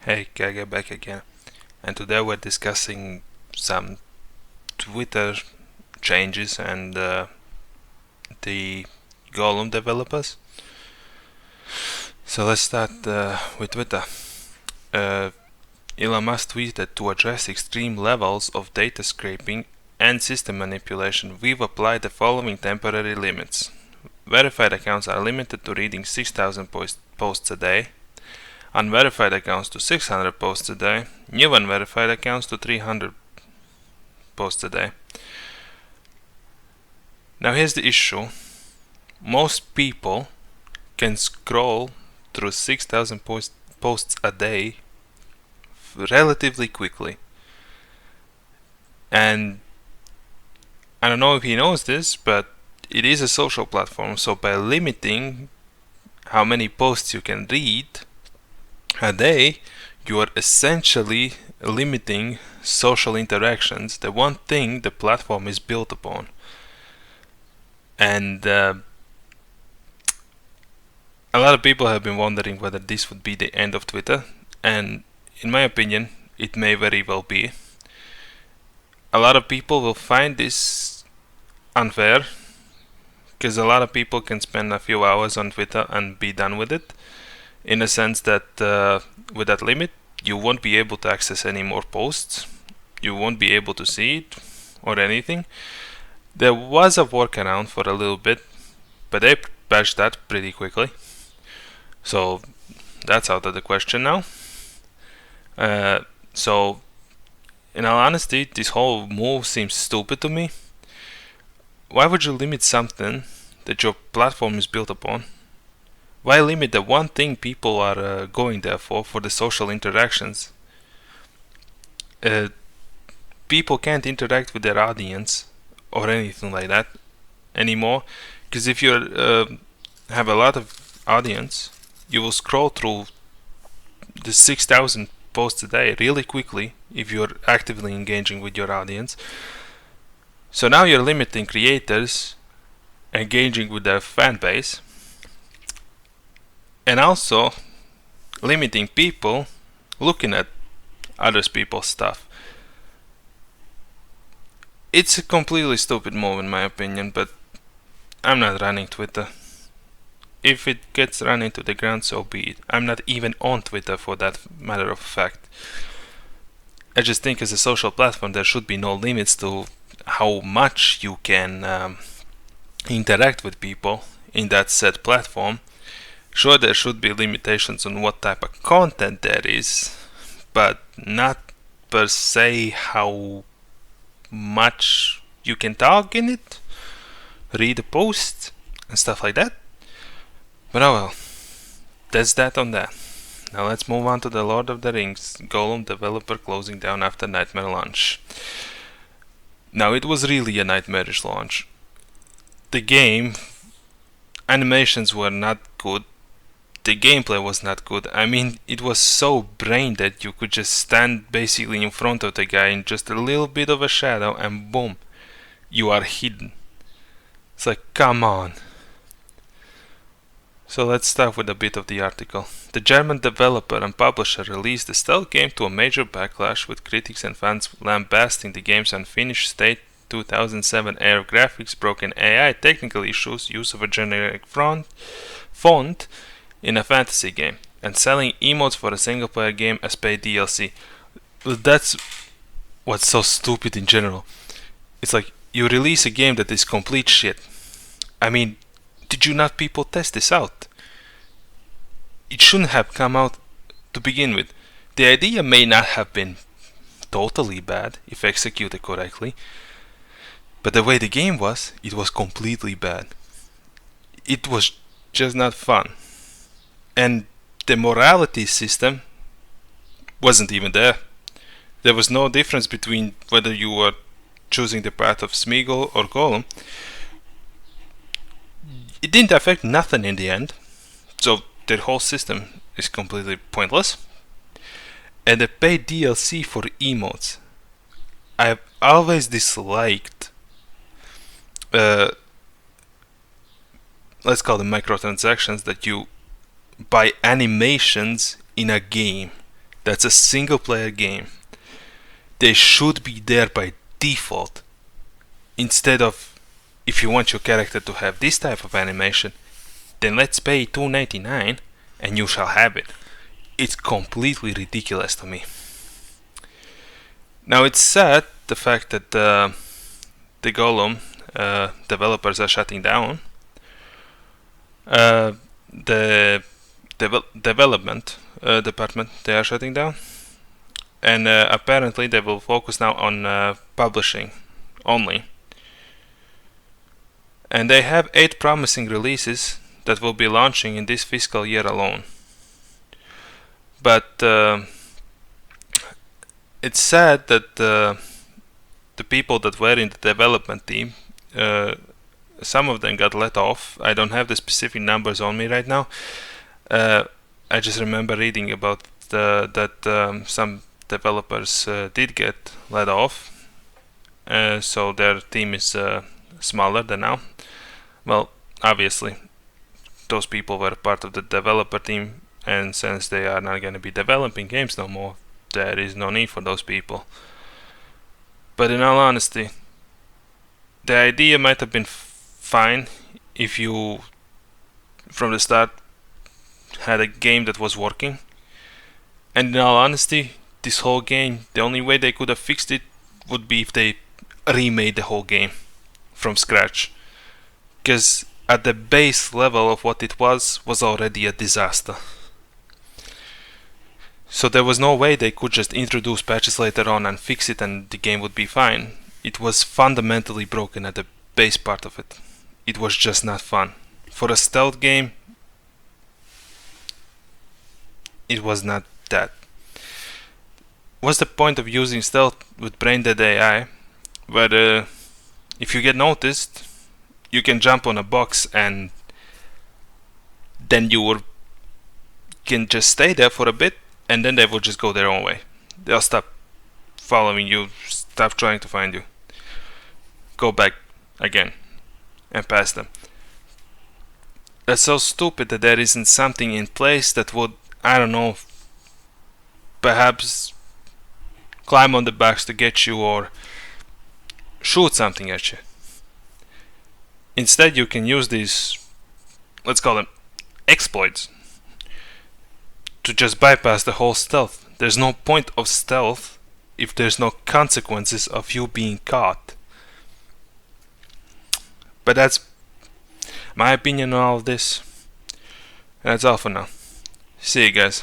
Hey, Gaga back again. And today we're discussing some Twitter changes and the Golum developers. So let's start with Twitter. Elon Musk tweeted, to address extreme levels of data scraping and system manipulation, we've applied the following temporary limits. Verified accounts are limited to reading 6,000 posts a day. Unverified accounts to 600 posts a day, new unverified accounts to 300 posts a day. Now here's the issue. Most people can scroll through 6,000 posts a day relatively quickly. And I don't know if he knows this, but it is a social platform, so by limiting how many posts you can read a day, you are essentially limiting social interactions, the one thing the platform is built upon. And a lot of people have been wondering whether this would be the end of Twitter, and in my opinion, it may very well be. A lot of people will find this unfair, because a lot of people can spend a few hours on Twitter and be done with it, in a sense that with that limit, you won't be able to access any more posts, you won't be able to see it or anything. There was a workaround for a little bit, but they patched that pretty quickly. So that's out of the question now. So in all honesty, this whole move seems stupid to me. Why would you limit something that your platform is built upon? Why limit the one thing people are going there for the social interactions? People can't interact with their audience or anything like that anymore, because if you have a lot of audience, you will scroll through the 6,000 posts a day really quickly if you're actively engaging with your audience. So now you're limiting creators engaging with their fan base, and also limiting people looking at other people's stuff. It's a completely stupid move in my opinion, but I'm not running Twitter. If it gets run into the ground, so be it. I'm not even on Twitter for that matter of fact. I just think as a social platform there should be no limits to how much you can interact with people in that said platform. Sure, there should be limitations on what type of content there is, but not per se how much you can talk in it, read a post, and stuff like that. But oh well, that's that on that. Now let's move on to the Lord of the Rings Golum developer closing down after nightmare launch. Now it was really a nightmarish launch. The game animations were not good. The gameplay was not good. I mean, it was so brain that you could just stand basically in front of the guy in just a little bit of a shadow and boom, you are hidden. It's like, come on. So let's start with a bit of the article. The German developer and publisher released the stealth game to a major backlash, with critics and fans lambasting the game's unfinished state, 2007 era graphics, broken AI, technical issues, use of a generic font in a fantasy game, and selling emotes for a single player game as paid DLC. That's what's so stupid in general. It's like, you release a game that is complete shit. I mean, did you not people test this out? It shouldn't have come out to begin with. The idea may not have been totally bad if executed correctly, but the way the game was, it was completely bad. It was just not fun. And the morality system wasn't even there. There was no difference between whether you were choosing the path of Smeagol or Golum. It didn't affect nothing in the end, so the whole system is completely pointless. And the paid DLC for emotes. I've always disliked let's call them microtransactions, that you buy animations in a game. That's a single player game. They should be there by default. Instead of, if you want your character to have this type of animation, then let's pay $2.99 and you shall have it. It's completely ridiculous to me. Now it's sad the fact that the Golum developers are shutting down. The development department, they are shutting down, and apparently they will focus now on publishing only. And they have 8 promising releases that will be launching in this fiscal year alone. But it's sad that the people that were in the development team, some of them got let off. I don't have the specific numbers on me right now. I just remember reading about that some developers did get let off, so their team is smaller than now. Well, obviously, those people were part of the developer team, and since they are not going to be developing games no more, there is no need for those people. But in all honesty, the idea might have been fine if you, from the start, had a game that was working. And in all honesty, this whole game, the only way they could have fixed it would be if they remade the whole game from scratch. Because at the base level of what it was already a disaster. So there was no way they could just introduce patches later on and fix it and the game would be fine. It was fundamentally broken at the base part of it. It was just not fun. For a stealth game, it was not that. What's the point of using stealth with brain dead AI, where if you get noticed, you can jump on a box and then you can just stay there for a bit and then they will just go their own way. They'll stop following you, stop trying to find you, go back again and pass them. That's so stupid that there isn't something in place that would, I don't know, perhaps climb on the box to get you or shoot something at you. Instead, you can use these, let's call them exploits, to just bypass the whole stealth. There's no point of stealth if there's no consequences of you being caught. But that's my opinion on all of this. And that's all for now. See you guys.